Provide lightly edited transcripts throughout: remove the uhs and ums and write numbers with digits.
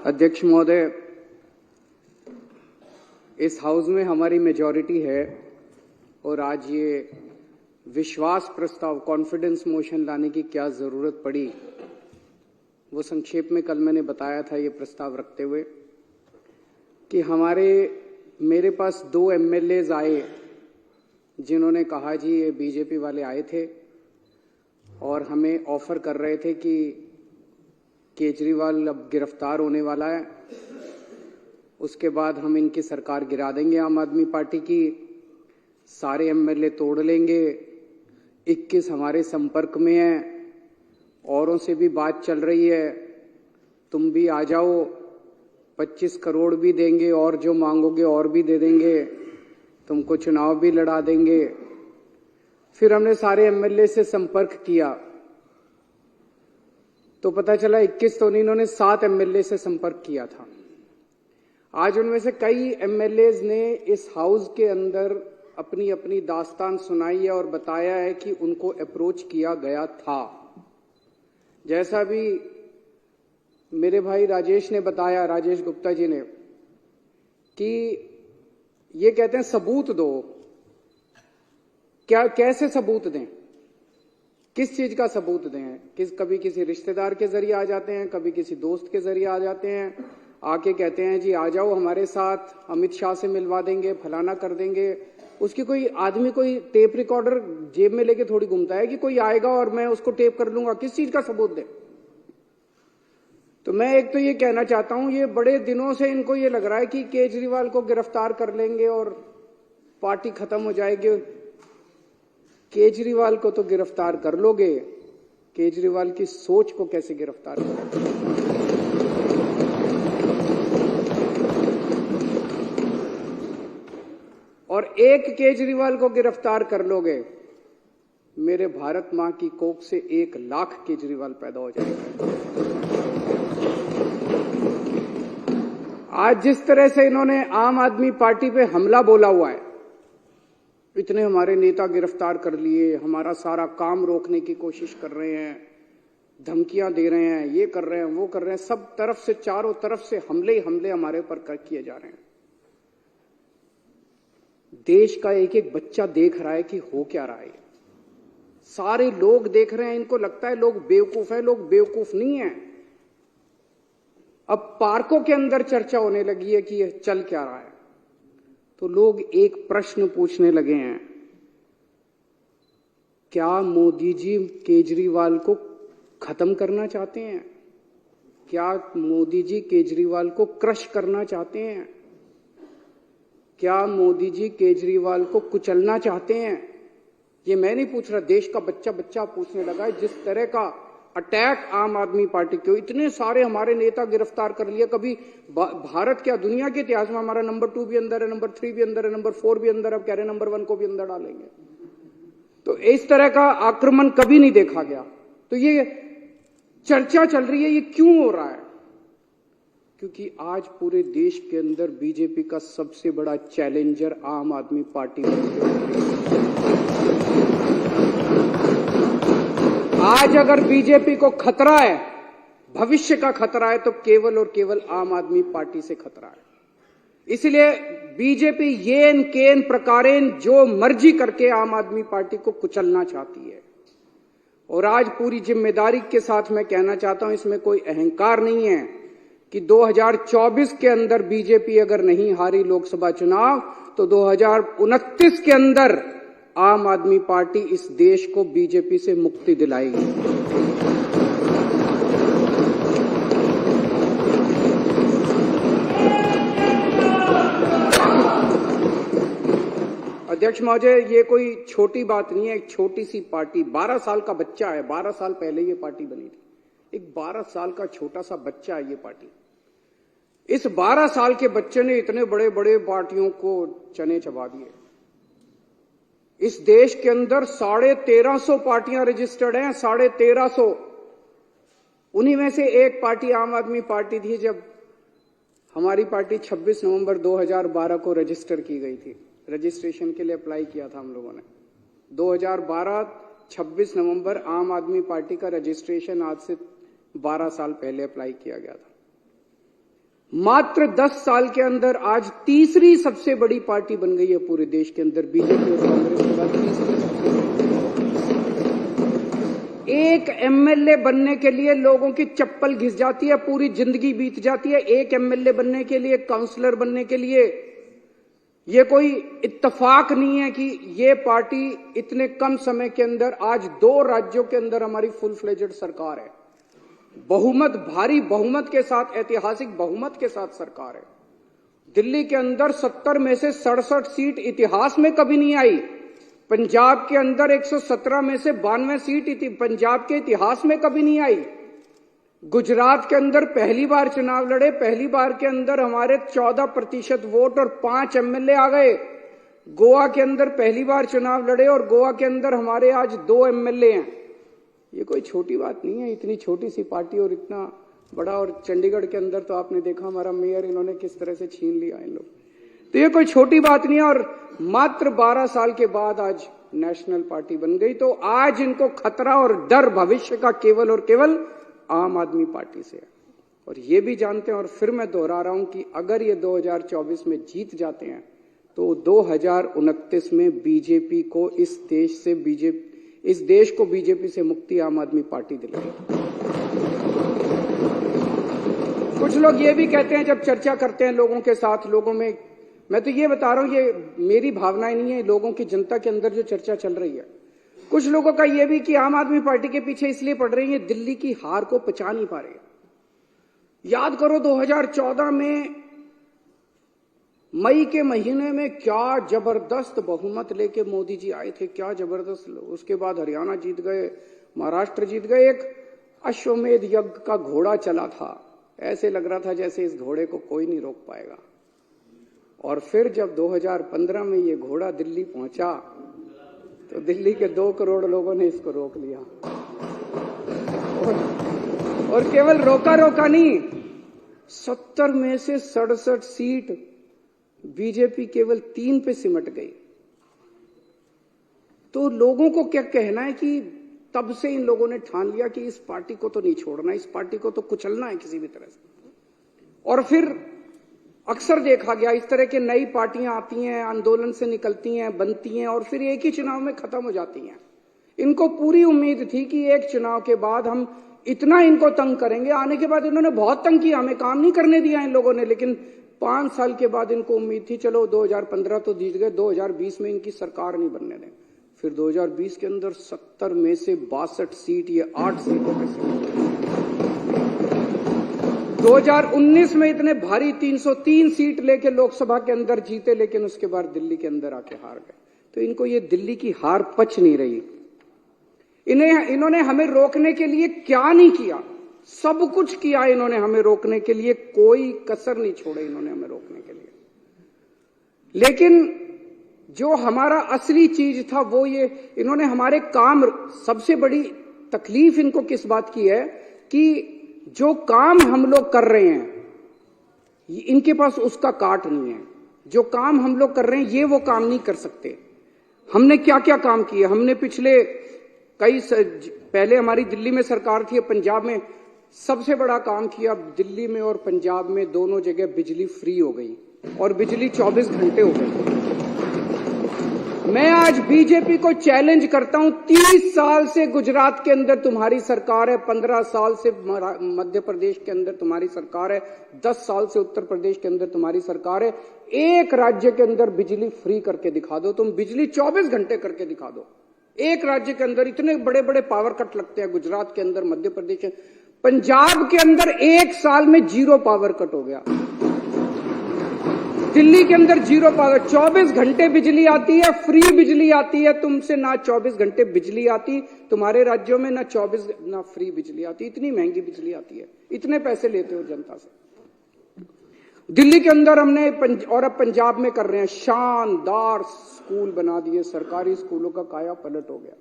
अध्यक्ष महोदय, इस हाउस में हमारी मेजॉरिटी है और आज ये विश्वास प्रस्ताव कॉन्फिडेंस मोशन लाने की क्या जरूरत पड़ी, वो संक्षेप में कल मैंने बताया था ये प्रस्ताव रखते हुए कि मेरे पास 2 एमएलएज आए जिन्होंने कहा जी ये बीजेपी वाले आए थे और हमें ऑफर कर रहे थे कि केजरीवाल अब गिरफ्तार होने वाला है, उसके बाद हम इनकी सरकार गिरा देंगे आम आदमी पार्टी की, सारे एमएलए तोड़ लेंगे, 21 हमारे संपर्क में हैं, औरों से भी बात चल रही है, तुम भी आ जाओ, 25 करोड़ भी देंगे और जो मांगोगे और भी दे देंगे, तुमको चुनाव भी लड़ा देंगे। फिर हमने सारे एमएलए से संपर्क किया तो पता चला 21 तो नहीं, इन्होंने 7 एमएलए से संपर्क किया था। आज उनमें से कई एमएलएज ने इस हाउस के अंदर अपनी अपनी दास्तान सुनाई है और बताया है कि उनको अप्रोच किया गया था। जैसा भी मेरे भाई राजेश ने बताया, राजेश गुप्ता जी ने, कि ये कहते हैं सबूत दो। कैसे सबूत दें? किस चीज का सबूत दें? कभी किसी रिश्तेदार के जरिए आ जाते हैं, कभी किसी दोस्त के जरिए आ जाते हैं, आके कहते हैं जी आ जाओ हमारे साथ, अमित शाह से मिलवा देंगे, फलाना कर देंगे। उसकी कोई आदमी कोई टेप रिकॉर्डर जेब में लेके थोड़ी घूमता है कि कोई आएगा और मैं उसको टेप कर लूंगा। किस चीज का सबूत दे? तो मैं एक तो ये कहना चाहता हूं, ये बड़े दिनों से इनको ये लग रहा है कि केजरीवाल को गिरफ्तार कर लेंगे और पार्टी खत्म हो जाएगी। केजरीवाल को तो गिरफ्तार कर लोगे, केजरीवाल की सोच को कैसे गिरफ्तार करोगे? और एक केजरीवाल को गिरफ्तार कर लोगे, मेरे भारत मां की कोख से 1 लाख केजरीवाल पैदा हो जाएगा। आज जिस तरह से इन्होंने आम आदमी पार्टी पे हमला बोला हुआ है, इतने हमारे नेता गिरफ्तार कर लिए, हमारा सारा काम रोकने की कोशिश कर रहे हैं, धमकियां दे रहे हैं, ये कर रहे हैं, वो कर रहे हैं, सब तरफ से, चारों तरफ से हमले ही हमले हमारे ऊपर किए जा रहे हैं। देश का एक एक बच्चा देख रहा है कि हो क्या रहा है। सारे लोग देख रहे हैं, इनको लगता है लोग बेवकूफ है, लोग बेवकूफ नहीं है। अब पार्कों के अंदर चर्चा होने लगी है कि ये चल क्या रहा है, तो लोग एक प्रश्न पूछने लगे हैं, क्या मोदी जी केजरीवाल को खत्म करना चाहते हैं? क्या मोदी जी केजरीवाल को क्रश करना चाहते हैं? क्या मोदी जी केजरीवाल को कुचलना चाहते हैं? ये मैं नहीं पूछ रहा, देश का बच्चा बच्चा पूछने लगा है। जिस तरह का अटैक आम आदमी पार्टी के, इतने सारे हमारे नेता गिरफ्तार कर लिया, कभी भारत क्या दुनिया के इतिहास में हमारा नंबर 2 भी अंदर है, नंबर 3 भी अंदर है, नंबर 4 भी अंदर, अब कह रहे नंबर 1 को भी अंदर डालेंगे। तो इस तरह का आक्रमण कभी नहीं देखा गया। तो ये चर्चा चल रही है, ये क्यों हो रहा है? क्योंकि आज पूरे देश के अंदर बीजेपी का सबसे बड़ा चैलेंजर आम आदमी पार्टी है। आज अगर बीजेपी को खतरा है, भविष्य का खतरा है, तो केवल और केवल आम आदमी पार्टी से खतरा है। इसलिए बीजेपी येन केन प्रकारेण जो मर्जी करके आम आदमी पार्टी को कुचलना चाहती है। और आज पूरी जिम्मेदारी के साथ मैं कहना चाहता हूं, इसमें कोई अहंकार नहीं है कि 2024 के अंदर बीजेपी अगर नहीं हारी लोकसभा चुनाव, तो 2029 के अंदर आम आदमी पार्टी इस देश को बीजेपी से मुक्ति दिलाएगी। अध्यक्ष महोदय, ये कोई छोटी बात नहीं है। एक छोटी सी पार्टी, 12 साल का बच्चा है, 12 साल पहले ये पार्टी बनी थी। एक 12 साल का छोटा सा बच्चा है ये पार्टी। इस 12 साल के बच्चे ने इतने बड़े बड़े पार्टियों को चने चबा दिए। इस देश के अंदर 1350 पार्टियां रजिस्टर्ड हैं, 1350। उन्हीं में से एक पार्टी आम आदमी पार्टी थी। जब हमारी पार्टी 26 नवंबर 2012 को रजिस्टर की गई थी, रजिस्ट्रेशन के लिए अप्लाई किया था हम लोगों ने। 2012 26 नवंबर आम आदमी पार्टी का रजिस्ट्रेशन आज से 12 साल पहले अप्लाई किया गया था। मात्र 10 साल के अंदर आज तीसरी सबसे बड़ी पार्टी बन गई है पूरे देश के अंदर। बीजेपी और कांग्रेस के बाद तीसरी सबसे बड़ी। एक एमएलए बनने के लिए लोगों की चप्पल घिस जाती है, पूरी जिंदगी बीत जाती है एक एमएलए बनने के लिए, काउंसलर बनने के लिए। ये कोई इत्तेफाक नहीं है कि ये पार्टी इतने कम समय के अंदर आज 2 राज्यों के अंदर हमारी फुल फ्लेजेड सरकार है, बहुमत, भारी बहुमत के साथ, ऐतिहासिक बहुमत के साथ सरकार है। दिल्ली के अंदर 70 में से 67 सीट इतिहास में कभी नहीं आई। पंजाब के अंदर 117 में से 92 सीट पंजाब के इतिहास में कभी नहीं आई। गुजरात के अंदर पहली बार चुनाव लड़े, पहली बार के अंदर हमारे 14% वोट और 5 एमएलए आ गए। गोवा के अंदर पहली बार चुनाव लड़े और गोवा के अंदर हमारे आज 2 एमएलए हैं। ये कोई छोटी बात नहीं है, इतनी छोटी सी पार्टी और इतना बड़ा। और चंडीगढ़ के अंदर तो आपने देखा हमारा मेयर इन्होंने किस तरह से छीन लिया इन लोग। तो ये कोई छोटी बात नहीं है। और मात्र 12 साल के बाद आज नेशनल पार्टी बन गई। तो आज इनको खतरा और डर भविष्य का केवल और केवल आम आदमी पार्टी से है। और ये भी जानते हैं, और फिर मैं दोहरा रहा हूं कि अगर ये 2024 में जीत जाते हैं तो 2029 में बीजेपी को इस देश को बीजेपी से मुक्ति आम आदमी पार्टी दिलाएगी। कुछ लोग ये भी कहते हैं जब चर्चा करते हैं लोगों के साथ, लोगों में, मैं तो ये बता रहा हूं, ये मेरी भावनाएं नहीं है, लोगों की, जनता के अंदर जो चर्चा चल रही है, कुछ लोगों का ये भी कि आम आदमी पार्टी के पीछे इसलिए पड़ रही है, दिल्ली की हार को पचा नहीं पा रहे। याद करो 2014 में मई के महीने में क्या जबरदस्त बहुमत लेके मोदी जी आए थे, क्या जबरदस्त। उसके बाद हरियाणा जीत गए, महाराष्ट्र जीत गए। एक अश्वमेध यज्ञ का घोड़ा चला था, ऐसे लग रहा था जैसे इस घोड़े को कोई नहीं रोक पाएगा। और फिर जब 2015 में ये घोड़ा दिल्ली पहुंचा तो दिल्ली के 2 करोड़ लोगों ने इसको रोक लिया। और केवल रोका नहीं, 70 में से 67 सीट बीजेपी केवल 3 पे सिमट गई। तो लोगों को क्या कहना है कि तब से इन लोगों ने ठान लिया कि इस पार्टी को तो नहीं छोड़ना, इस पार्टी को तो कुचलना है किसी भी तरह से। और फिर अक्सर देखा गया इस तरह के नई पार्टियां आती हैं, आंदोलन से निकलती हैं, बनती हैं और फिर एक ही चुनाव में खत्म हो जाती हैं। इनको पूरी उम्मीद थी कि एक चुनाव के बाद हम इतना इनको तंग करेंगे। आने के बाद इन्होंने बहुत तंग किया, हमें काम नहीं करने दिया इन लोगों ने। लेकिन 5 साल के बाद इनको उम्मीद थी चलो 2015 तो जीत गए, 2020 में इनकी सरकार नहीं बनने दें। फिर 2020 के अंदर 70 में से 62 सीट, ये 8 सीटों पे से 2019 में इतने भारी 303 सीट लेके लोकसभा के अंदर जीते, लेकिन उसके बाद दिल्ली के अंदर आके हार गए। तो इनको ये दिल्ली की हार पच नहीं रही। इन्होंने हमें रोकने के लिए क्या नहीं किया, सब कुछ किया इन्होंने हमें रोकने के लिए, कोई कसर नहीं छोड़े इन्होंने हमें रोकने के लिए। लेकिन जो हमारा असली चीज था वो ये, इन्होंने हमारे काम, सबसे बड़ी तकलीफ इनको किस बात की है कि जो काम हम लोग कर रहे हैं इनके पास उसका काट नहीं है। जो काम हम लोग कर रहे हैं ये वो काम नहीं कर सकते। हमने क्या क्या काम किए, हमने पिछले पहले हमारी दिल्ली में सरकार थी, पंजाब में सबसे बड़ा काम किया। दिल्ली में और पंजाब में दोनों जगह बिजली फ्री हो गई और बिजली 24 घंटे हो गई। मैं आज बीजेपी को चैलेंज करता हूं, 30 साल से गुजरात के अंदर तुम्हारी सरकार है, 15 साल से मध्य प्रदेश के अंदर तुम्हारी सरकार है, 10 साल से उत्तर प्रदेश के अंदर तुम्हारी सरकार है। एक राज्य के अंदर बिजली फ्री करके दिखा दो, तुम बिजली 24 घंटे करके दिखा दो। एक राज्य के अंदर इतने बड़े बड़े पावर कट लगते हैं, गुजरात के अंदर, मध्य प्रदेश के, पंजाब के अंदर 1 साल में 0 पावर कट हो गया। दिल्ली के अंदर 0 पावर, 24 घंटे बिजली आती है, फ्री बिजली आती है। तुमसे ना 24 घंटे बिजली आती, तुम्हारे राज्यों में ना 24 ना फ्री बिजली आती। इतनी महंगी बिजली आती है, इतने पैसे लेते हो जनता से। दिल्ली के अंदर हमने और अब पंजाब में कर रहे हैं, शानदार स्कूल बना दिए, सरकारी स्कूलों का काया पलट हो गया।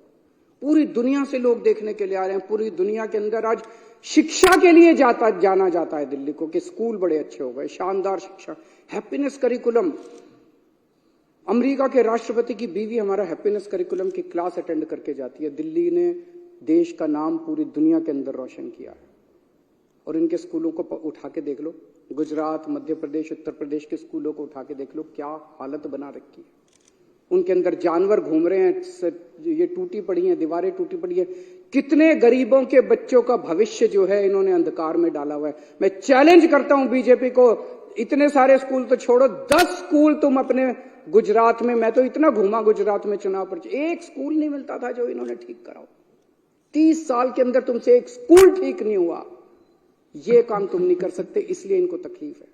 पूरी दुनिया से लोग देखने के लिए आ रहे हैं। पूरी दुनिया के अंदर आज शिक्षा के लिए जाना जाता है दिल्ली को कि स्कूल बड़े अच्छे हो गए, शानदार शिक्षा, हैप्पीनेस करिकुलम। अमेरिका के राष्ट्रपति की बीवी हमारा हैप्पीनेस करिकुलम की क्लास अटेंड करके जाती है। दिल्ली ने देश का नाम पूरी दुनिया के अंदर रोशन किया है। और इनके स्कूलों को उठा के देख लो, गुजरात, मध्य प्रदेश, उत्तर प्रदेश के स्कूलों को उठा के देख लो, क्या हालत बना रखी है। उनके अंदर जानवर घूम रहे हैं, ये टूटी पड़ी हैं, दीवारें टूटी पड़ी है। कितने गरीबों के बच्चों का भविष्य जो है इन्होंने अंधकार में डाला हुआ है। मैं चैलेंज करता हूं बीजेपी को, इतने सारे स्कूल तो छोड़ो, 10 स्कूल तुम अपने गुजरात में, मैं तो इतना घूमा गुजरात में चुनाव पर, एक स्कूल नहीं मिलता था जो इन्होंने ठीक कराओ। 30 साल के अंदर तुमसे एक स्कूल ठीक नहीं हुआ। ये काम तुम नहीं कर सकते, इसलिए इनको तकलीफ है।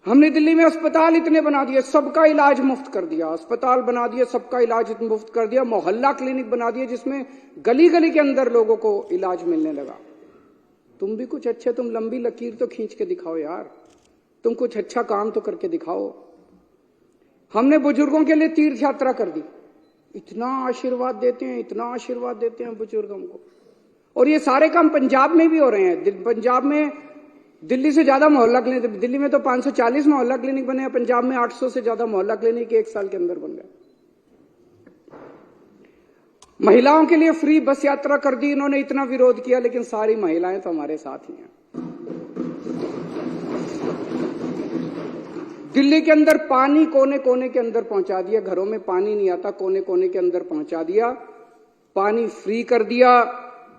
हमने दिल्ली में अस्पताल इतने बना दिए, सबका इलाज मुफ्त कर दिया, अस्पताल बना दिए, सबका इलाज मुफ्त कर दिया, मोहल्ला क्लिनिक बना दिए जिसमें गली गली के अंदर लोगों को इलाज मिलने लगा। तुम भी कुछ अच्छे, तुम लंबी लकीर तो खींच के दिखाओ यार, तुम कुछ अच्छा काम तो करके दिखाओ। हमने बुजुर्गों के लिए तीर्थ यात्रा कर दी, इतना आशीर्वाद देते हैं, इतना आशीर्वाद देते हैं बुजुर्गों को। और ये सारे काम पंजाब में भी हो रहे हैं। पंजाब में दिल्ली से ज्यादा मोहल्ला क्लिनिक, दिल्ली में तो 540 मोहल्ला क्लिनिक बने हैं, पंजाब में 800 से ज्यादा मोहल्ला क्लिनिक 1 साल के अंदर बन गए। महिलाओं के लिए फ्री बस यात्रा कर दी इन्होंने, इतना विरोध किया, लेकिन सारी महिलाएं तो हमारे साथ ही हैं। दिल्ली के अंदर पानी कोने कोने के अंदर पहुंचा दिया, घरों में पानी नहीं आता, कोने कोने के अंदर पहुंचा दिया, पानी फ्री कर दिया।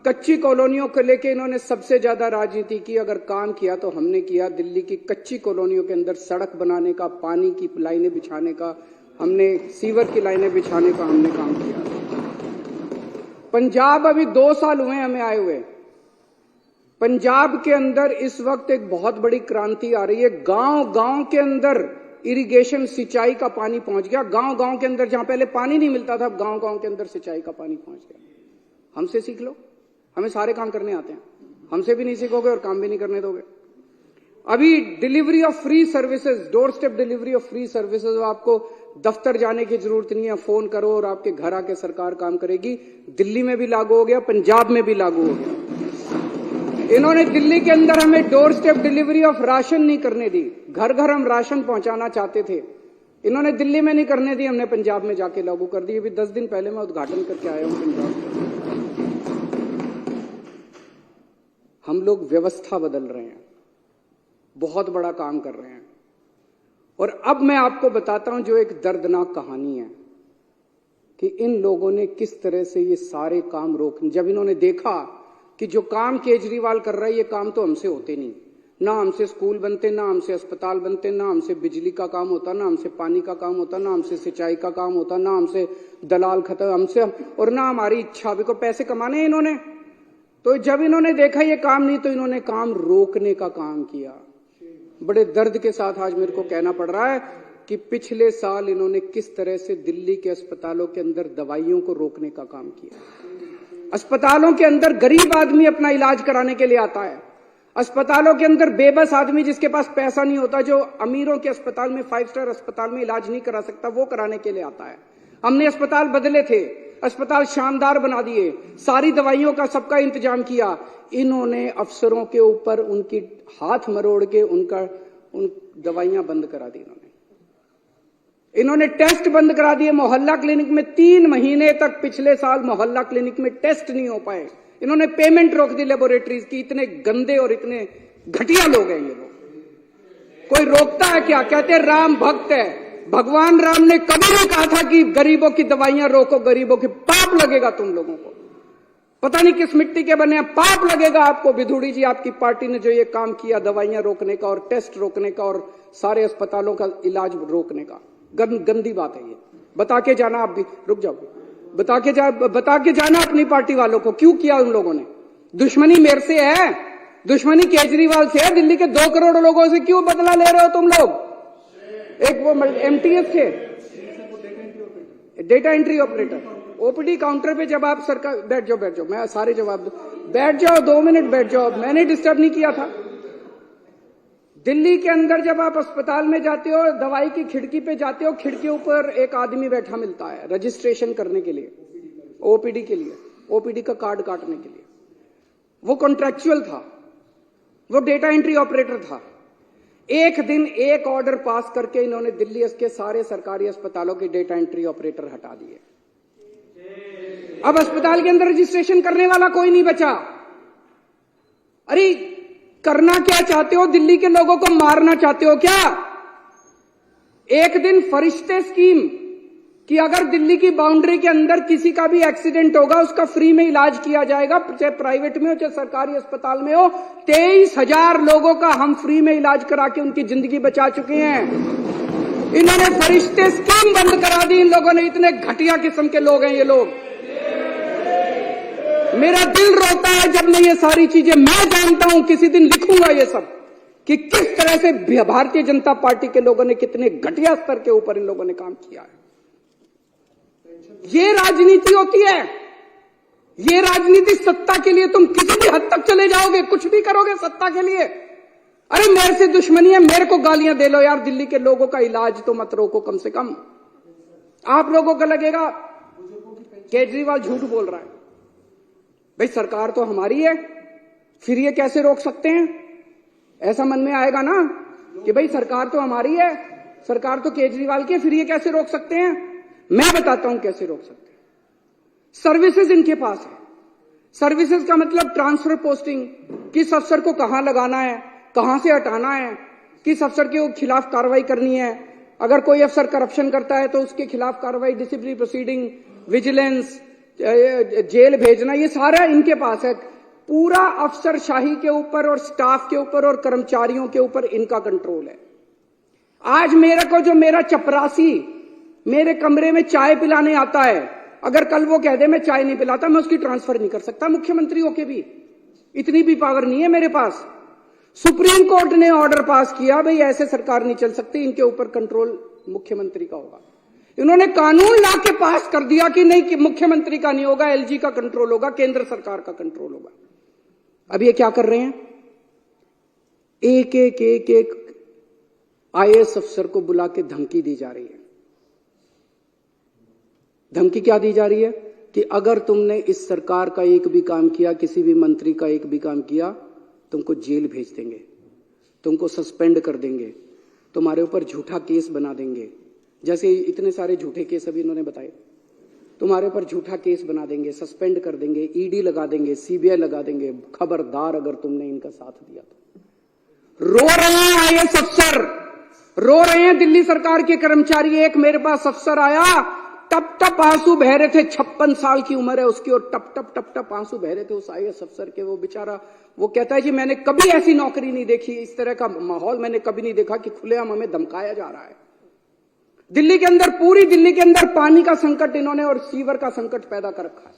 कच्ची कॉलोनियों को लेके इन्होंने सबसे ज्यादा राजनीति की, अगर काम किया तो हमने किया। दिल्ली की कच्ची कॉलोनियों के अंदर सड़क बनाने का, पानी की लाइनें बिछाने का, हमने सीवर की लाइनें बिछाने का हमने काम किया। पंजाब अभी 2 साल हुए हमें आए हुए, पंजाब के अंदर इस वक्त एक बहुत बड़ी क्रांति आ रही है। गांव गांव के अंदर इरिगेशन, सिंचाई का पानी पहुंच गया। गांव गांव के अंदर जहां पहले पानी नहीं मिलता था, अब गांव गांव के अंदर सिंचाई का पानी पहुंच गया। हमसे सीख लो, हमें सारे काम करने आते हैं, हमसे भी नहीं सीखोगे और काम भी नहीं करने दोगे। अभी delivery of free services, door step delivery of free services, आपको दफ्तर जाने की जरूरत नहीं है, फोन करो और आपके घर आके सरकार काम करेगी। दिल्ली में भी लागू हो गया, पंजाब में भी लागू हो गया। इन्होंने दिल्ली के अंदर हमें door step delivery of ration नहीं करने दी, घर घर हम राशन पहुंचाना चाहते थे, इन्होंने दिल्ली में नहीं करने दी, हमने पंजाब में जाके लागू कर दी। अभी 10 दिन पहले मैं उद्घाटन करके आया हूं पंजाब। हम लोग व्यवस्था बदल रहे हैं, बहुत बड़ा काम कर रहे हैं। और अब मैं आपको बताता हूं जो एक दर्दनाक कहानी है कि इन लोगों ने किस तरह से ये सारे काम रोक, जब इन्होंने देखा कि जो काम केजरीवाल कर रहा है ये काम तो हमसे होते नहीं, ना हमसे स्कूल बनते, ना हमसे अस्पताल बनते, ना हमसे बिजली का काम होता, ना हमसे पानी का काम होता, ना हमसे सिंचाई का काम होता, ना हमसे दलाल खत्म, हमसे और ना हमारी इच्छा भी को पैसे कमाने हैं इन्होंने। तो जब इन्होंने देखा ये काम नहीं, तो इन्होंने काम रोकने का काम किया। बड़े दर्द के साथ आज मेरे को कहना पड़ रहा है कि पिछले साल इन्होंने किस तरह से दिल्ली के अस्पतालों के अंदर दवाइयों को रोकने का काम किया। अस्पतालों के अंदर गरीब आदमी अपना इलाज कराने के लिए आता है, अस्पतालों के अंदर बेबस आदमी जिसके पास पैसा नहीं होता, जो अमीरों के अस्पताल में, 5 स्टार अस्पताल में इलाज नहीं करा सकता, वो कराने के लिए आता है। हमने अस्पताल बदले थे, अस्पताल शानदार बना दिए, सारी दवाइयों का सबका इंतजाम किया। इन्होंने अफसरों के ऊपर उनकी हाथ मरोड़ के उन दवाइयां बंद करा दी। इन्होंने टेस्ट बंद करा दिए। मोहल्ला क्लिनिक में 3 महीने तक पिछले साल मोहल्ला क्लिनिक में टेस्ट नहीं हो पाए। इन्होंने पेमेंट रोक दी लेबोरेटरीज की। इतने गंदे और इतने घटिया लोग हैं ये लोग। कोई रोकता है क्या? कहते राम भक्त है। भगवान राम ने कभी नहीं कहा था कि गरीबों की दवाइयां रोको, गरीबों की। पाप लगेगा तुम लोगों को, पता नहीं किस मिट्टी के बने हैं, पाप लगेगा आपको। विधुड़ी जी, आपकी पार्टी ने जो ये काम किया दवाइयां रोकने का और टेस्ट रोकने का और सारे अस्पतालों का इलाज रोकने का, गंदी बात है ये। बता के जाना, आप भी रुक जाओ, बता के जाना अपनी पार्टी वालों को क्यों किया उन लोगों ने। दुश्मनी मेरे से है, दुश्मनी केजरीवाल से है। दिल्ली के 2 करोड़ लोगों से क्यों बदला ले रहे हो तुम लोग? एक वो MTS थे, data entry operator, OPD counter पे जब आप सरकार, बैठ जाओ, मैं सारे जवाब दूं, बैठ जाओ, 2 मिनट बैठ जाओ, मैंने डिस्टर्ब नहीं किया था। दिल्ली के अंदर जब आप अस्पताल में जाते हो, दवाई की खिड़की पे जाते हो, खिड़की ऊपर एक आदमी बैठा मिलता है रजिस्ट्रेशन करने के लिए, OPD के लिए, OPD का कार्ड काटने के लिए। वो कॉन्ट्रैक्चुअल था, वो डेटा एंट्री ऑपरेटर था। एक दिन एक ऑर्डर पास करके इन्होंने दिल्ली के सारे सरकारी अस्पतालों के डेटा एंट्री ऑपरेटर हटा दिए। अब अस्पताल के अंदर रजिस्ट्रेशन करने वाला कोई नहीं बचा। अरे करना क्या चाहते हो? दिल्ली के लोगों को मारना चाहते हो क्या? एक दिन फरिश्ते स्कीम कि अगर दिल्ली की बाउंड्री के अंदर किसी का भी एक्सीडेंट होगा उसका फ्री में इलाज किया जाएगा, चाहे प्राइवेट में हो चाहे सरकारी अस्पताल में हो। 23,000 लोगों का हम फ्री में इलाज करा के उनकी जिंदगी बचा चुके हैं। इन्होंने फरिश्ते स्कीम बंद करा दी। इन लोगों ने, इतने घटिया किस्म के लोग हैं ये लोग। मेरा दिल रोता है जब मैं ये सारी चीजें, मैं जानता हूं किसी दिन लिखूंगा ये सब कि किस तरह से भारतीय जनता पार्टी के लोगों ने कितने घटिया स्तर के ऊपर इन लोगों ने काम किया है। ये राजनीति होती है। ये राजनीति सत्ता के लिए तुम किसी भी हद तक चले जाओगे, कुछ भी करोगे सत्ता के लिए। अरे मेरे से दुश्मनी है, मेरे को गालियां दे लो यार, दिल्ली के लोगों का इलाज तो मत रोको कम से कम। आप लोगों को लगेगा केजरीवाल झूठ बोल रहा है। भाई सरकार तो हमारी है, फिर ये कैसे रोक सकते हैं? ऐसा मन में आएगा ना कि भाई सरकार तो हमारी है, सरकार तो केजरीवाल की है, फिर ये कैसे रोक सकते हैं? मैं बताता हूं कैसे रोक सकते हैं। सर्विसेज इनके पास है। सर्विसेज का मतलब ट्रांसफर पोस्टिंग, किस अफसर को कहां लगाना है, कहां से हटाना है, किस अफसर के खिलाफ कार्रवाई करनी है। अगर कोई अफसर करप्शन करता है तो उसके खिलाफ कार्रवाई, डिसिप्लिनरी प्रोसीडिंग, विजिलेंस, जेल भेजना, ये सारा इनके पास है। पूरा अफसरशाही के ऊपर और स्टाफ के ऊपर और कर्मचारियों के ऊपर इनका कंट्रोल है। आज मेरे को जो मेरा चपरासी मेरे कमरे में चाय पिलाने आता है, अगर कल वो कह दे मैं चाय नहीं पिलाता, मैं उसकी ट्रांसफर नहीं कर सकता मुख्यमंत्री होके भी। इतनी भी पावर नहीं है मेरे पास। सुप्रीम कोर्ट ने ऑर्डर पास किया, भाई ऐसे सरकार नहीं चल सकती, इनके ऊपर कंट्रोल मुख्यमंत्री का होगा। इन्होंने कानून ला के पास कर दिया कि नहीं, कि मुख्यमंत्री का नहीं होगा, एलजी का कंट्रोल होगा, केंद्र सरकार का कंट्रोल होगा। अब ये क्या कर रहे हैं? एक एक एक एक आईएएस अफसर को बुला के धमकी दी जा रही है। धमकी क्या दी जा रही है? कि अगर तुमने इस सरकार का एक भी काम किया, किसी भी मंत्री का एक भी काम किया, तुमको जेल भेज देंगे, तुमको सस्पेंड कर देंगे, तुम्हारे ऊपर झूठा केस बना देंगे। जैसे इतने सारे झूठे केस अभी इन्होंने बताए, तुम्हारे ऊपर झूठा केस बना देंगे, सस्पेंड कर देंगे, ईडी लगा देंगे, सीबीआई लगा देंगे। खबरदार अगर तुमने इनका साथ दिया तो। रो रहे हैं आईएएस अफसर, रो रहे हैं दिल्ली सरकार के कर्मचारी। एक मेरे पास अफसर आया, टप टप आंसू बह रहे थे, 56 साल की उम्र है उसकी, और टप टप टप टप आंसू बह रहे थे उस आईएएस अफसर के। वो बेचारा, वो कहता है कि मैंने कभी ऐसी नौकरी नहीं देखी, इस तरह का माहौल मैंने कभी नहीं देखा कि खुलेआम हमें धमकाया जा रहा है। दिल्ली के अंदर, पूरी दिल्ली के अंदर पानी का संकट इन्होंने और सीवर का संकट पैदा कर रखा है।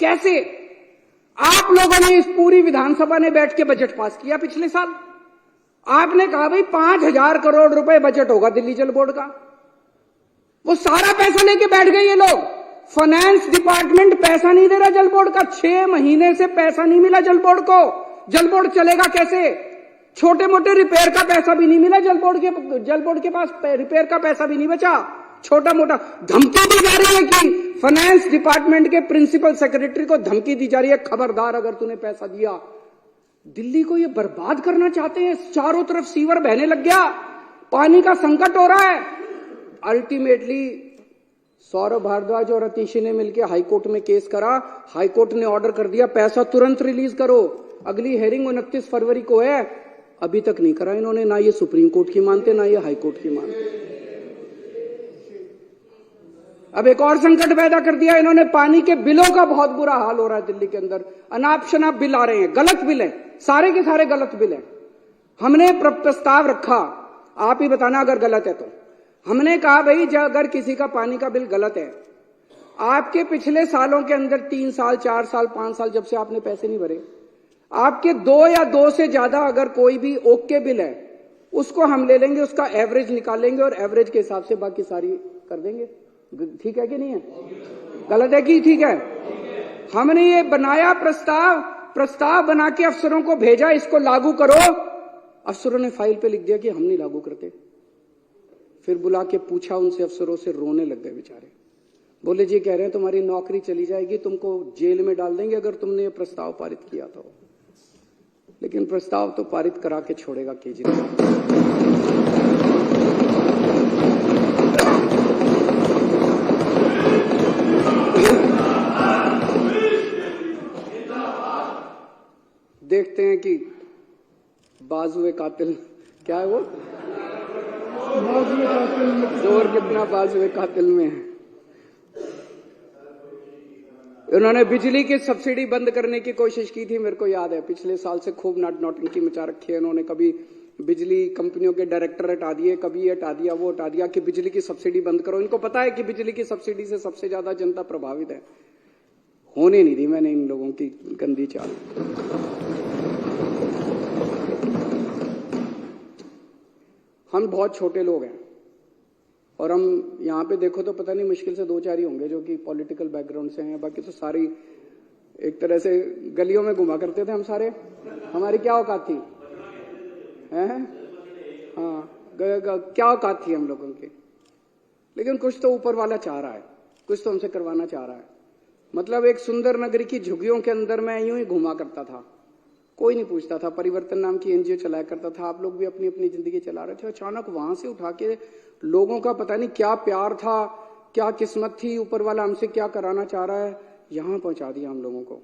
कैसे? आप लोगों ने, इस पूरी विधानसभा ने बैठ के बजट पास किया पिछले साल। आपने कहा भाई 5,000 करोड़ रुपए बजट होगा दिल्ली जल बोर्ड का। वो सारा पैसा लेके बैठ गए ये लोग। फाइनेंस डिपार्टमेंट पैसा नहीं दे रहा जल बोर्ड का। 6 महीने से पैसा नहीं मिला जल बोर्ड को। जल बोर्ड चलेगा कैसे? छोटे मोटे रिपेयर का पैसा भी नहीं मिला जल बोर्ड के पास रिपेयर का पैसा भी नहीं बचा। छोटा मोटा धमकी दी जा रही है कि फाइनेंस डिपार्टमेंट के प्रिंसिपल सेक्रेटरी को धमकी दी जा रही है, खबरदार अगर तूने पैसा दिया। दिल्ली को ये बर्बाद करना चाहते हैं। चारों तरफ सीवर बहने लग गया, पानी का संकट हो रहा है। अल्टीमेटली सौरभ भारद्वाज और अतिशी ने मिलकर हाईकोर्ट में केस करा। हाईकोर्ट ने ऑर्डर कर दिया पैसा तुरंत रिलीज करो। अगली हेयरिंग 29 फरवरी को है, अभी तक नहीं करा इन्होंने। ना ये सुप्रीम कोर्ट की मानते, ना ये हाईकोर्ट की मानते। अब एक और संकट पैदा कर दिया इन्होंने। पानी के बिलों का बहुत बुरा हाल हो रहा है दिल्ली के अंदर। अनाप शनाप बिल आ रहे हैं, गलत बिल है, सारे के सारे गलत बिल है। हमने प्रस्ताव रखा, आप ही बताना अगर गलत है तो। हमने कहा भाई अगर किसी का पानी का बिल गलत है, आपके पिछले सालों के अंदर 3 साल 4 साल 5 साल जब से आपने पैसे नहीं भरे, आपके 2 या 2 से ज्यादा अगर कोई भी ओके बिल है, उसको हम ले लेंगे, उसका एवरेज निकालेंगे और एवरेज के हिसाब से बाकी सारी कर देंगे। ठीक है कि नहीं है? गलत है कि ठीक है? हमने ये बनाया प्रस्ताव बना के अफसरों को भेजा, इसको लागू करो। अफसरों ने फाइल पे लिख दिया कि हम नहीं लागू करते। फिर बुला के पूछा उनसे, अफसरों से, रोने लग गए बेचारे। बोले जी कह रहे हैं तुम्हारी नौकरी चली जाएगी, तुमको जेल में डाल देंगे अगर तुमने ये प्रस्ताव पारित किया तो। लेकिन प्रस्ताव तो पारित करा के छोड़ेगा केजरीवाल। देखते हैं कि बाजुए कातिल, क्या है वो? जोर कितना बाजुए कातिल में है। उन्होंने बिजली की सब्सिडी बंद करने की कोशिश की थी, मेरे को याद है। पिछले साल से खूब नौटंकी मचा रखी है उन्होंने। कभी बिजली कंपनियों के डायरेक्टर हटा दिए, कभी ये हटा दिया, वो हटा दिया कि बिजली की सब्सिडी बंद करो। इनको पता है कि बिजली की सब्सिडी से सबसे ज्यादा जनता प्रभावित है। होने नहीं दी मैंने इन लोगों की गंदी चाल। हम बहुत छोटे लोग हैं और हम यहाँ पे देखो तो पता नहीं मुश्किल से 2-4 ही होंगे जो कि पॉलिटिकल बैकग्राउंड से हैं। बाकी तो सारी एक तरह से गलियों में घुमा करते थे हम सारे। हमारी क्या औकात थी? हैं? हाँ, क्या औकात थी हम लोगों की? लेकिन कुछ तो ऊपर वाला चाह रहा है, कुछ तो हमसे करवाना चाह रहा है। मतलब एक सुंदर नगरी की झुग्गियों के अंदर मैं यूं ही घुमा करता था, कोई नहीं पूछता था। परिवर्तन नाम की एनजीओ चलाया करता था, आप लोग भी अपनी अपनी जिंदगी चला रहे थे। अचानक वहां से उठा के लोगों का पता नहीं क्या प्यार था, क्या किस्मत थी, ऊपर वाला हमसे क्या कराना चाह रहा है, यहां पहुंचा दिया हम लोगों को।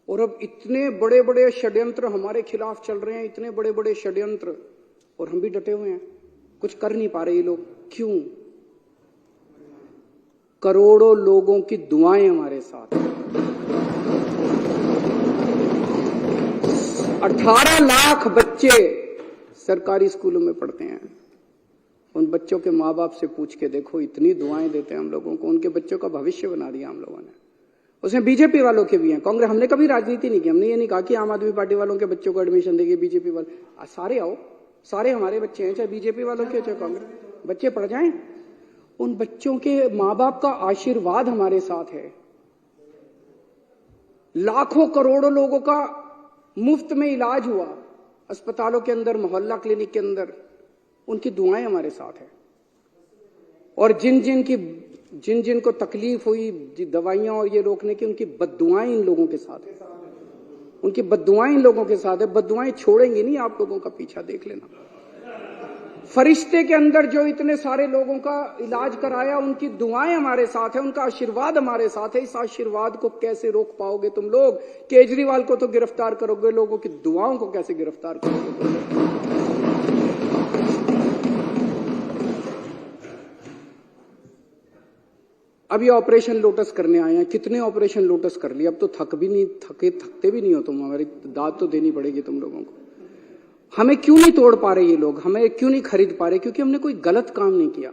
और अब इतने बड़े बड़े षड्यंत्र हमारे खिलाफ चल रहे हैं, इतने बड़े बड़े षड्यंत्र, और हम भी डटे हुए हैं। कुछ कर नहीं पा रहे ये लोग। क्यों? करोड़ों लोगों की दुआएं हमारे साथ। 18 लाख बच्चे सरकारी स्कूलों में पढ़ते हैं। उन बच्चों के माँ बाप से पूछ के देखो, इतनी दुआएं देते हैं हम लोगों को। उनके बच्चों का भविष्य बना दिया हम लोगों ने। उसमें बीजेपी वालों के भी हैं, कांग्रेस। हमने कभी राजनीति नहीं की। हमने ये नहीं कहा कि आम आदमी पार्टी वालों के बच्चों को एडमिशन देगी, बीजेपी वाले। सारे आओ, सारे हमारे बच्चे हैं, चाहे बीजेपी वालों के चाहे कांग्रेस। बच्चे पढ़ जाएं। उन बच्चों के माँ बाप का आशीर्वाद हमारे साथ है। लाखों करोड़ों लोगों का मुफ्त में इलाज हुआ अस्पतालों के अंदर, मोहल्ला क्लिनिक के अंदर। उनकी दुआएं हमारे साथ है। और जिन जिन को तकलीफ हुई दवाइयां और ये रोकने की, उनकी बद्दुआएं इन लोगों के साथ है। उनकी बद्दुआएं इन लोगों के साथ है। बद्दुआएं छोड़ेंगी नहीं आप लोगों का, पीछा देख लेना। फरिश्ते के अंदर जो इतने सारे लोगों का इलाज कराया, उनकी दुआएं हमारे साथ है, उनका आशीर्वाद हमारे साथ है। इस आशीर्वाद को कैसे रोक पाओगे तुम लोग? केजरीवाल को तो गिरफ्तार करोगे, लोगों की दुआओं को कैसे गिरफ्तार करोगे? अब ये ऑपरेशन लोटस करने आए हैं। कितने ऑपरेशन लोटस कर लिए? अब तो थकते भी नहीं हो तुम। हमारी दाद तो देनी पड़ेगी तुम लोगों को। हमें क्यों नहीं तोड़ पा रहे ये लोग? हमें क्यों नहीं खरीद पा रहे? क्योंकि हमने कोई गलत काम नहीं किया।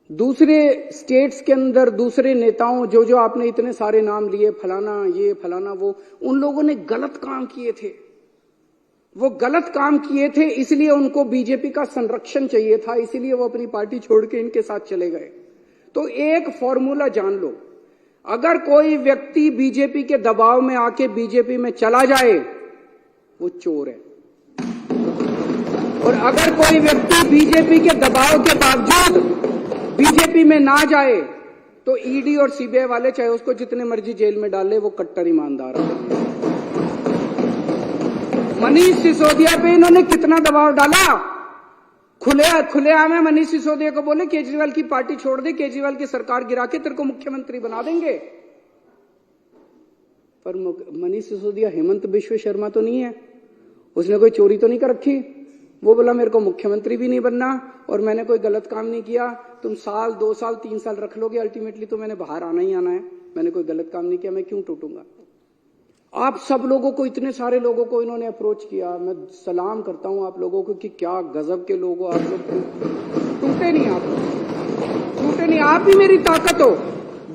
दूसरे स्टेट्स के अंदर दूसरे नेताओं जो आपने इतने सारे नाम लिए, फलाना ये फलाना वो, उन लोगों ने गलत काम किए थे। वो गलत काम किए थे, इसलिए उनको बीजेपी का संरक्षण चाहिए था, इसीलिए वो अपनी पार्टी छोड़ के इनके साथ चले गए। तो एक फॉर्मूला जान लो, अगर कोई व्यक्ति बीजेपी के दबाव में आके बीजेपी में चला जाए, वो चोर है। और अगर कोई व्यक्ति बीजेपी के दबाव के बावजूद बीजेपी में ना जाए, तो ईडी और सीबीआई वाले चाहे उसको जितने मर्जी जेल में डाले, वो कट्टर ईमानदार है। मनीष सिसोदिया पे इन्होंने कितना दबाव डाला। खुलेआम में मनीष सिसोदिया को बोले केजरीवाल की पार्टी छोड़ दे, केजरीवाल की सरकार गिरा के तेरे को मुख्यमंत्री बना देंगे। पर मनीष सिसोदिया हेमंत बिश्व शर्मा तो नहीं है, उसने कोई चोरी तो नहीं कर रखी। वो बोला मेरे को मुख्यमंत्री भी नहीं बनना और मैंने कोई गलत काम नहीं किया। तुम 1 साल 2 साल 3 साल रख लोगे, अल्टीमेटली तो मैंने बाहर आना ही आना है। मैंने कोई गलत काम नहीं किया, मैं क्यों टूटूंगा? आप सब लोगों को, इतने सारे लोगों को इन्होंने अप्रोच किया। मैं सलाम करता हूं आप लोगों को कि क्या गजब के लोग हो आप लोग। टूटे नहीं, आप टूटे नहीं। आप ही मेरी ताकत हो।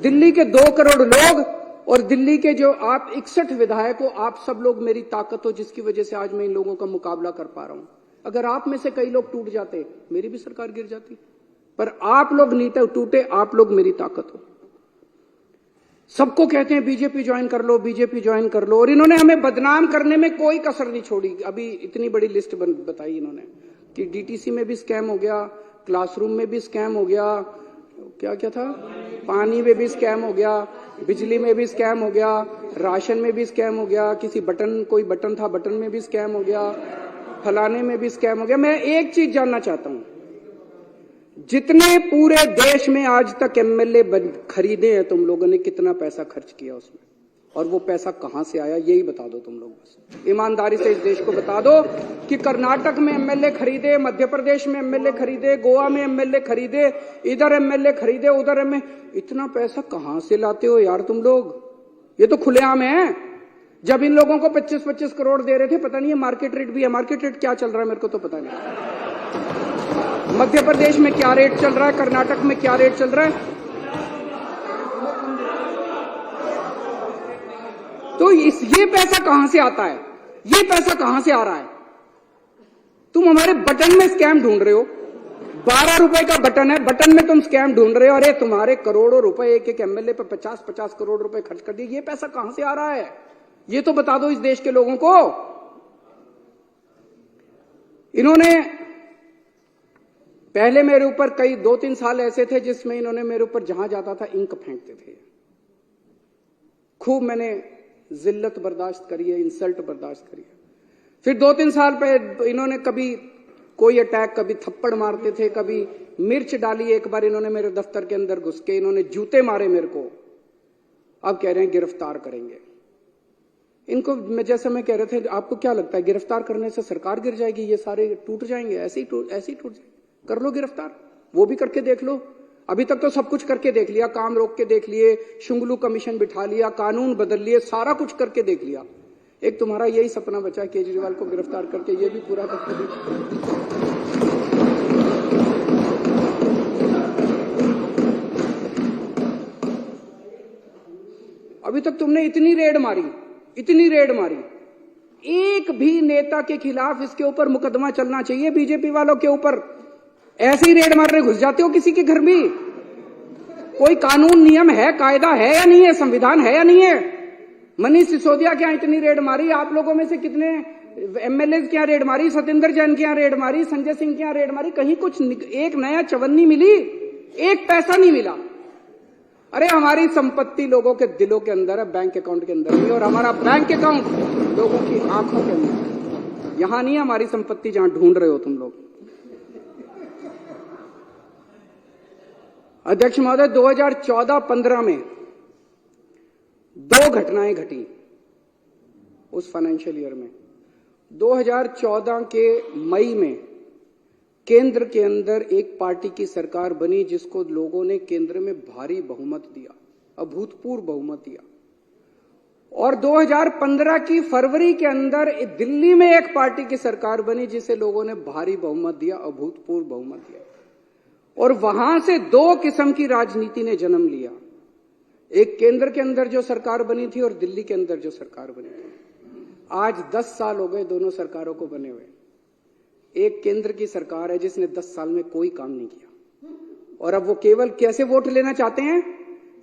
दिल्ली के 2 करोड़ लोग और दिल्ली के जो आप 61 विधायक हो, आप सब लोग मेरी ताकत हो, जिसकी वजह से आज मैं इन लोगों का मुकाबला कर पा रहा हूं। अगर आप में से कई लोग टूट जाते, मेरी भी सरकार गिर जाती। पर आप लोग नहीं टूटे, आप लोग मेरी ताकत हो। सबको कहते हैं बीजेपी ज्वाइन कर लो, बीजेपी ज्वाइन कर लो, और इन्होंने हमें बदनाम करने में कोई कसर नहीं छोड़ी। अभी इतनी बड़ी लिस्ट बताई इन्होंने कि डीटीसी में भी स्कैम हो गया, क्लासरूम में भी स्कैम हो गया, क्या क्या था, पानी में भी स्कैम हो गया, बिजली में भी स्कैम हो गया, राशन में भी स्कैम हो गया, किसी कोई बटन था, बटन में भी स्कैम हो गया, फलाने में भी स्कैम हो गया। मैं एक चीज जानना चाहता हूं, जितने पूरे देश में आज तक एमएलए खरीदे हैं तुम लोगों ने, कितना पैसा खर्च किया उसमें? और वो पैसा कहां से आया यही बता दो तुम लोग। बस ईमानदारी से इस देश को बता दो कि कर्नाटक में एमएलए खरीदे, मध्य प्रदेश में एमएलए खरीदे, गोवा में एमएलए खरीदे, इधर एमएलए खरीदे, उधर एमएलए। इतना पैसा कहां से लाते हो यार तुम लोग? ये तो खुलेआम है। जब इन लोगों को 25-25 करोड़ दे रहे थे, पता नहीं है मार्केट रेट भी है। मार्केट रेट क्या चल रहा है मेरे को तो पता नहीं। मध्य प्रदेश में क्या रेट चल रहा है, कर्नाटक में क्या रेट चल रहा है। तो ये पैसा कहां से आता है? ये पैसा कहां से आ रहा है? तुम हमारे बटन में स्कैम ढूंढ रहे हो। 12 रुपए का बटन है, बटन में तुम स्कैम ढूंढ रहे हो। अरे तुम्हारे करोड़ों रुपए एक एक एमएलए पे 50-50 करोड़ रुपए खर्च कर दिए। ये पैसा कहां से आ रहा है? ये तो बता दो इस देश के लोगों को। इन्होंने पहले मेरे ऊपर कई 2-3 साल ऐसे थे जिसमें इन्होंने मेरे ऊपर जहां जाता था इंक फेंकते थे। खूब मैंने जिल्लत बर्दाश्त करी है, इंसल्ट बर्दाश्त करी है। फिर 2-3 साल पे इन्होंने कभी कोई अटैक, कभी थप्पड़ मारते थे, कभी मिर्च डाली। एक बार इन्होंने मेरे दफ्तर के अंदर घुस के इन्होंने जूते मारे मेरे को। अब कह रहे हैं गिरफ्तार करेंगे इनको। मैं जैसे मैं कह रहे थे, आपको क्या लगता है गिरफ्तार करने से सरकार गिर जाएगी, ये सारे टूट जाएंगे? ऐसे ही टूट जाएंगे। कर लो गिरफ्तार, वो भी करके देख लो। अभी तक तो सब कुछ करके देख लिया, काम रोक के देख लिए, शुंगलू कमीशन बिठा लिया, कानून बदल लिए, सारा कुछ करके देख लिया। एक तुम्हारा यही सपना बचा केजरीवाल को गिरफ्तार करके, ये भी पूरा करके देख। अभी तक तुमने इतनी रेड मारी, एक भी नेता के खिलाफ इसके ऊपर मुकदमा चलना चाहिए। बीजेपी वालों के ऊपर ऐसे ही रेड मारने घुस जाते हो किसी के घर भी। कोई कानून नियम है, कायदा है या नहीं है, संविधान है या नहीं है? मनीष सिसोदिया के यहां इतनी रेड मारी, आप लोगों में से कितने एमएलए के यहां रेड मारी, सत्येंद्र जैन के यहां रेड मारी, संजय सिंह के यहां रेड मारी, कहीं कुछ एक नया चवन्नी मिली? एक पैसा नहीं मिला। अरे हमारी संपत्ति लोगों के दिलों के अंदर है, बैंक अकाउंट के अंदर नहीं। और हमारा बैंक अकाउंट लोगों की आंखों के अंदर। यहां नहीं है हमारी संपत्ति जहां ढूंढ रहे हो तुम लोग। अध्यक्ष महोदय, 2014-15 में 2 घटनाएं घटी उस फाइनेंशियल ईयर में। 2014 के मई में केंद्र के अंदर एक पार्टी की सरकार बनी जिसको लोगों ने केंद्र में भारी बहुमत दिया, अभूतपूर्व बहुमत दिया। और 2015 की फरवरी के अंदर दिल्ली में एक पार्टी की सरकार बनी जिसे लोगों ने भारी बहुमत दिया, अभूतपूर्व बहुमत दिया। और वहां से 2 किस्म की राजनीति ने जन्म लिया। एक केंद्र के अंदर जो सरकार बनी थी और दिल्ली के अंदर जो सरकार बनी थी। आज 10 साल हो गए दोनों सरकारों को बने हुए। एक केंद्र की सरकार है जिसने 10 साल में कोई काम नहीं किया। और अब वो केवल कैसे वोट लेना चाहते हैं?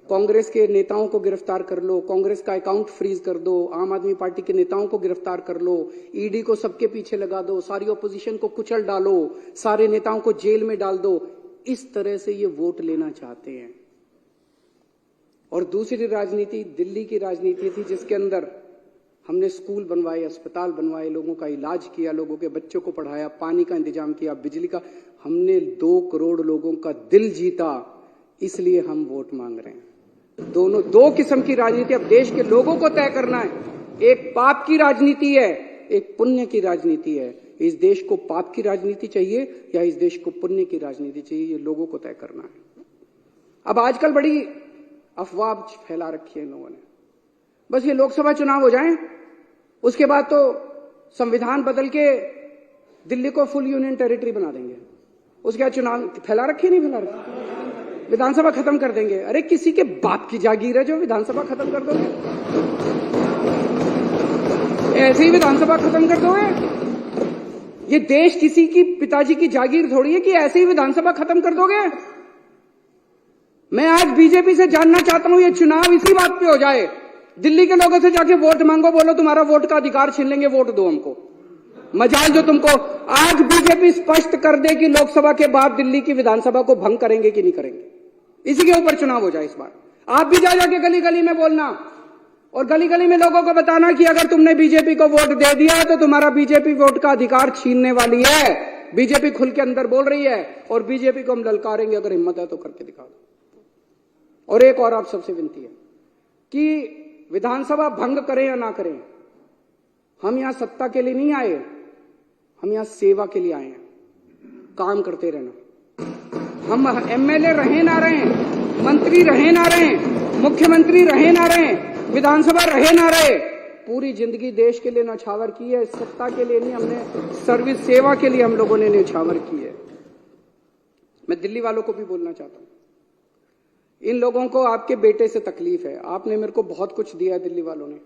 कांग्रेस के नेताओं को गिरफ्तार कर लो, कांग्रेस का अकाउंट फ्रीज कर दो, आम आदमी पार्टी के नेताओं को गिरफ्तार कर लो, ईडी को सबके पीछे लगा दो, सारी ऑपोजिशन को कुचल डालो, सारे नेताओं को जेल में डाल दो। इस तरह से ये वोट लेना चाहते हैं। और दूसरी राजनीति दिल्ली की राजनीति थी जिसके अंदर हमने स्कूल बनवाए, अस्पताल बनवाए, लोगों का इलाज किया, लोगों के बच्चों को पढ़ाया, पानी का इंतजाम किया, बिजली का। हमने 2 करोड़ लोगों का दिल जीता, इसलिए हम वोट मांग रहे हैं। दोनों 2 किस्म की राजनीति अब देश के लोगों को तय करना है। एक पाप की राजनीति है, एक पुण्य की राजनीति है। इस देश को पाप की राजनीति चाहिए या इस देश को पुण्य की राजनीति चाहिए, ये लोगों को तय करना है। अब आजकल बड़ी अफवाह फैला रखी है इन लोगों ने। बस ये लोकसभा चुनाव हो जाएं, उसके बाद तो संविधान बदल के दिल्ली को फुल यूनियन टेरिटरी बना देंगे। उसके बाद चुनाव फैला रखी, नहीं फैला रखी, विधानसभा खत्म कर देंगे। अरे किसी के बाप की जागीर है जो विधानसभा खत्म कर दोगे? ऐसे ही विधानसभा खत्म कर दोगे? ये देश किसी की पिताजी की जागीर थोड़ी है कि ऐसे ही विधानसभा खत्म कर दोगे। मैं आज बीजेपी से जानना चाहता हूं, ये चुनाव इसी बात पे हो जाए, दिल्ली के लोगों से जाके वोट मांगो, बोलो तुम्हारा वोट का अधिकार छीन लेंगे, वोट दो हमको। मजाल जो तुमको। आज बीजेपी स्पष्ट कर दे कि लोकसभा के बाद दिल्ली की विधानसभा को भंग करेंगे कि नहीं करेंगे, इसी के ऊपर चुनाव हो जाए इस बार। आप भी जा जाके गली गली में बोलना और गली गली में लोगों को बताना कि अगर तुमने बीजेपी को वोट दे दिया तो तुम्हारा बीजेपी वोट का अधिकार छीनने वाली है। बीजेपी खुल के अंदर बोल रही है और बीजेपी को हम ललकारेंगे, अगर हिम्मत है तो करके दिखा दो। और एक और आप सबसे विनती है कि विधानसभा भंग करें या ना करें, हम यहां सत्ता के लिए नहीं आए, हम यहां सेवा के लिए आए हैं, काम करते रहना। हम एमएलए रहे ना रहे, मंत्री रहे ना रहे, मुख्यमंत्री रहे ना रहे, विधानसभा रहे ना रहे, पूरी जिंदगी देश के लिए न्यौछावर की है, सत्ता के लिए नहीं, हमने सर्विस सेवा के लिए हम लोगों ने न्यौछावर की है। मैं दिल्ली वालों को भी बोलना चाहता हूं, इन लोगों को आपके बेटे से तकलीफ है। आपने मेरे को बहुत कुछ दिया है, दिल्ली वालों ने।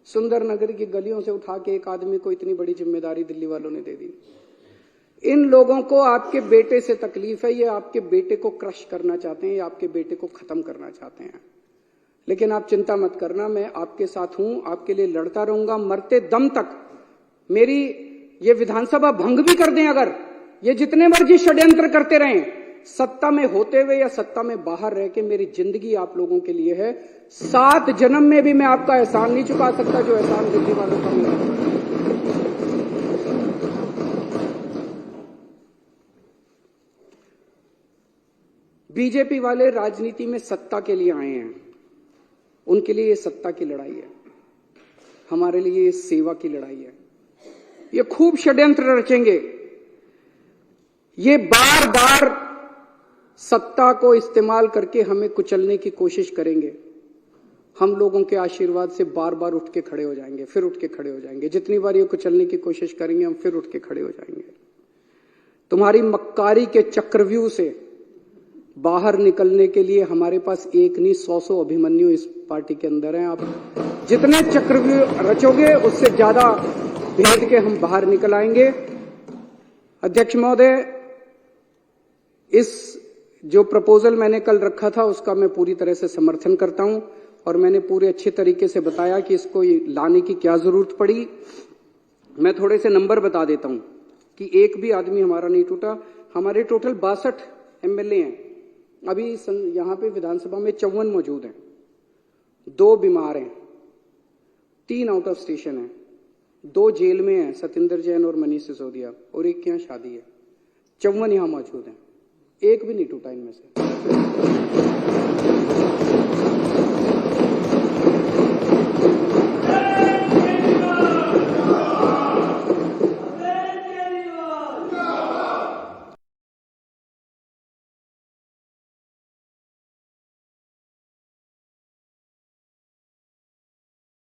सुंदर नगर की गलियों से उठा के एक आदमी को इतनी बड़ी जिम्मेदारी दिल्ली वालों ने दे दी। इन लोगों को आपके बेटे से तकलीफ है, ये आपके बेटे को क्रश करना चाहते हैं, ये आपके बेटे को खत्म करना चाहते हैं। लेकिन आप चिंता मत करना, मैं आपके साथ हूं, आपके लिए लड़ता रहूंगा मरते दम तक। मेरी ये विधानसभा भंग भी कर दें, अगर ये जितने मर्जी षड्यंत्र करते रहें, सत्ता में होते हुए या सत्ता में बाहर रह के, मेरी जिंदगी आप लोगों के लिए है। 7 जन्म में भी मैं आपका एहसान नहीं चुका सकता जो एहसान दिल्ली वालों का मिला। बीजेपी वाले राजनीति में सत्ता के लिए आए हैं, उनके लिए ये सत्ता की लड़ाई है, हमारे लिए ये सेवा की लड़ाई है। ये खूब षड्यंत्र रचेंगे, ये बार बार सत्ता को इस्तेमाल करके हमें कुचलने की कोशिश करेंगे। हम लोगों के आशीर्वाद से बार बार उठ के खड़े हो जाएंगे, फिर उठ के खड़े हो जाएंगे। जितनी बार ये कुचलने की कोशिश करेंगे, हम फिर उठ के खड़े हो जाएंगे। तुम्हारी मक्कारी के चक्रव्यूह से बाहर निकलने के लिए हमारे पास एक नहीं 100 अभिमन्यु इस पार्टी के अंदर हैं। आप जितने चक्रव्यूह रचोगे, उससे ज्यादा भेद के हम बाहर निकल आएंगे। अध्यक्ष महोदय, इस जो प्रपोजल मैंने कल रखा था, उसका मैं पूरी तरह से समर्थन करता हूं, और मैंने पूरे अच्छे तरीके से बताया कि इसको लाने की क्या जरूरत पड़ी। मैं थोड़े से नंबर बता देता हूं कि एक भी आदमी हमारा नहीं टूटा। हमारे टोटल 62 एमएलए हैं, अभी यहां पे विधानसभा में 54 मौजूद हैं। 2 बीमार हैं, 3 आउट ऑफ स्टेशन हैं, 2 जेल में हैं, सत्येंद्र जैन और मनीष सिसोदिया, और एक के यहां शादी है। 54 यहां मौजूद हैं, एक भी नहीं टूटा इनमें से।